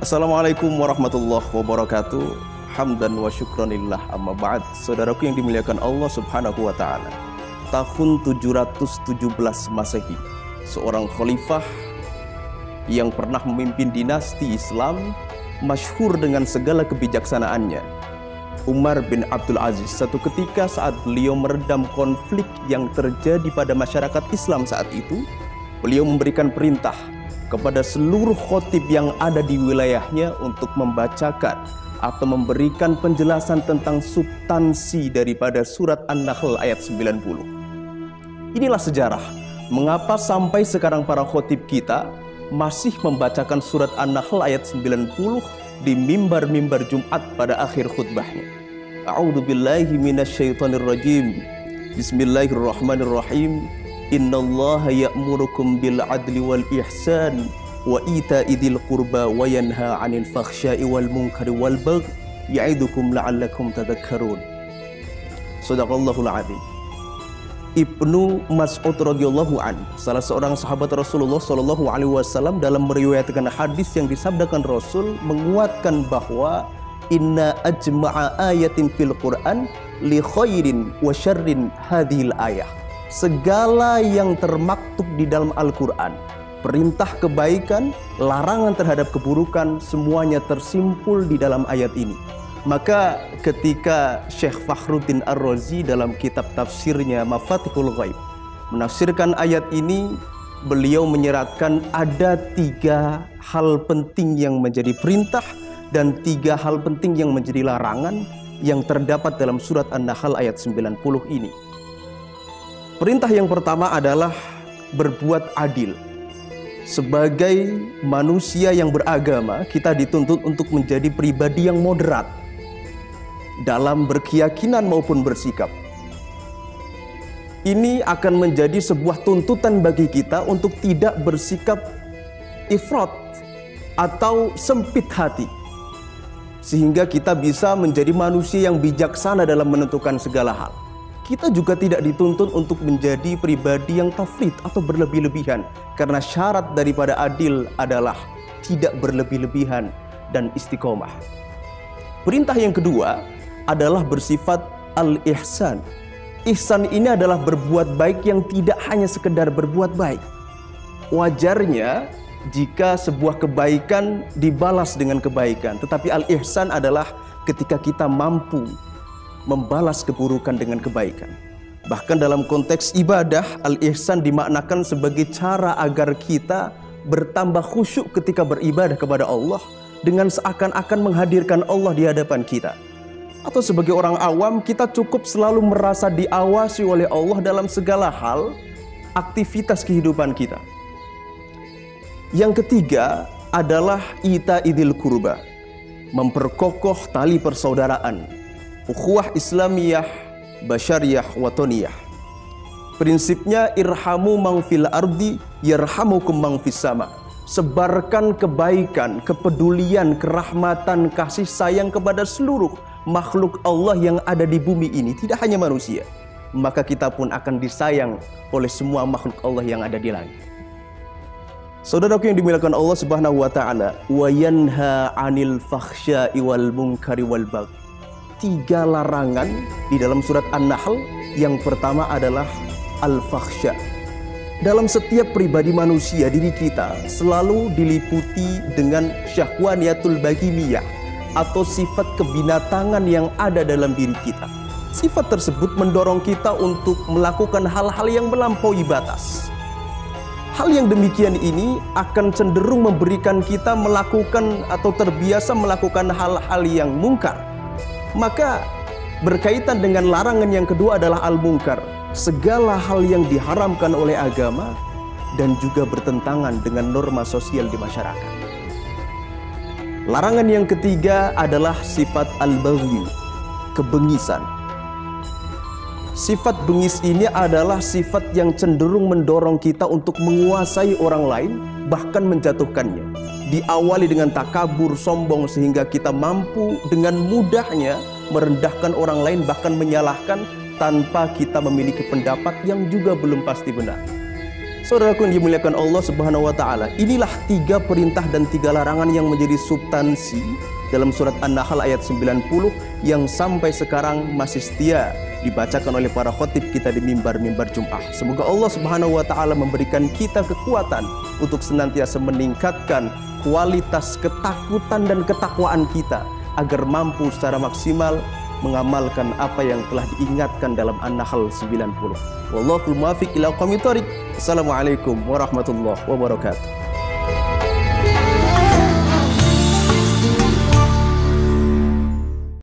Assalamualaikum warahmatullahi wabarakatuh. Hamdan wa syukranillah amma ba'd. Saudaraku yang dimuliakan Allah subhanahu wa ta'ala, tahun 717 Masehi, seorang khalifah yang pernah memimpin dinasti Islam, masyhur dengan segala kebijaksanaannya, Umar bin Abdul Aziz, satu ketika saat beliau meredam konflik yang terjadi pada masyarakat Islam saat itu, beliau memberikan perintah kepada seluruh khotib yang ada di wilayahnya untuk membacakan atau memberikan penjelasan tentang substansi daripada surat An-Nahl ayat 90. Inilah sejarah mengapa sampai sekarang para khotib kita masih membacakan surat An-Nahl ayat 90 di mimbar-mimbar Jumat pada akhir khutbahnya. A'udzu billahi minasyaitonir rajim. Bismillahirrahmanirrahim. Innallaha ya'murukum bil adli wal ihsan wa ita'i dzil qurba wa yanha 'anil fakhsya'i wal munkari wal baghi ya'idukum la'allakum tadhakkarun. Shadaqallahul 'adzim. Ibnu Mas'ud radhiyallahu an, salah seorang sahabat Rasulullah sallallahu alaihi wasallam, dalam meriwayatkan hadis yang disabdakan Rasul, menguatkan bahwa inna ajma'a ayatin fil Qur'an li khairin wa syarrin hadhil ayah. Segala yang termaktub di dalam Al-Quran, perintah kebaikan, larangan terhadap keburukan, semuanya tersimpul di dalam ayat ini. Maka ketika Syekh Fakhruddin Ar-Razi dalam kitab tafsirnya Mafatihul Ghaib menafsirkan ayat ini, beliau menyeratkan ada 3 hal penting yang menjadi perintah dan 3 hal penting yang menjadi larangan yang terdapat dalam surat An-Nahl ayat 90 ini. Perintah yang pertama adalah berbuat adil. Sebagai manusia yang beragama, kita dituntut untuk menjadi pribadi yang moderat dalam berkeyakinan maupun bersikap. Ini akan menjadi sebuah tuntutan bagi kita untuk tidak bersikap ifrat atau sempit hati, sehingga kita bisa menjadi manusia yang bijaksana dalam menentukan segala hal. Kita juga tidak dituntut untuk menjadi pribadi yang tafrit atau berlebih-lebihan, karena syarat daripada adil adalah tidak berlebih-lebihan dan istiqomah. Perintah yang kedua adalah bersifat al-ihsan. Ihsan ini adalah berbuat baik yang tidak hanya sekedar berbuat baik. Wajarnya jika sebuah kebaikan dibalas dengan kebaikan, tetapi al-ihsan adalah ketika kita mampu membalas keburukan dengan kebaikan. Bahkan dalam konteks ibadah, al-ihsan dimaknakan sebagai cara agar kita bertambah khusyuk ketika beribadah kepada Allah, dengan seakan-akan menghadirkan Allah di hadapan kita. Atau sebagai orang awam, kita cukup selalu merasa diawasi oleh Allah dalam segala hal aktivitas kehidupan kita. Yang ketiga adalah ita'idil kurba, memperkokoh tali persaudaraan, ukhuwah Islamiyah, basyariyah, watoniyah. Prinsipnya irhamu man fil ardi yarhamukum man fis sama. Sebarkan kebaikan, kepedulian, kerahmatan, kasih sayang kepada seluruh makhluk Allah yang ada di bumi ini, tidak hanya manusia. Maka kita pun akan disayang oleh semua makhluk Allah yang ada di langit. Saudaraku yang dimuliakan Allah Subhanahu wa taala, wa yanha 'anil fakhsya'i wal munkari wal baghi. 3 larangan di dalam surat An-Nahl. Yang pertama adalah al-fakhsya. Dalam setiap pribadi manusia, diri kita selalu diliputi dengan syahwaniyatul bahimiyah atau sifat kebinatangan yang ada dalam diri kita. Sifat tersebut mendorong kita untuk melakukan hal-hal yang melampaui batas. Hal yang demikian ini akan cenderung memberikan kita melakukan atau terbiasa melakukan hal-hal yang mungkar. Maka berkaitan dengan larangan yang kedua adalah al-munkar, segala hal yang diharamkan oleh agama dan juga bertentangan dengan norma sosial di masyarakat. Larangan yang ketiga adalah sifat al-baghi, kebengisan. Sifat bengis ini adalah sifat yang cenderung mendorong kita untuk menguasai orang lain, bahkan menjatuhkannya. Diawali dengan takabur, sombong, sehingga kita mampu dengan mudahnya merendahkan orang lain, bahkan menyalahkan tanpa kita memiliki pendapat yang juga belum pasti benar. Saudaraku yang dimuliakan Allah Subhanahu wa taala, inilah 3 perintah dan 3 larangan yang menjadi substansi dalam surat An-Nahl ayat 90 yang sampai sekarang masih setia dibacakan oleh para khotib kita di mimbar-mimbar Jumat. Semoga Allah Subhanahu wa taala memberikan kita kekuatan untuk senantiasa meningkatkan kualitas ketakutan dan ketakwaan kita agar mampu secara maksimal mengamalkan apa yang telah diingatkan dalam An-Nahl 90. Wallahul muwaffiq ila aqwamit thoriq. Assalamualaikum warahmatullahi wabarakatuh.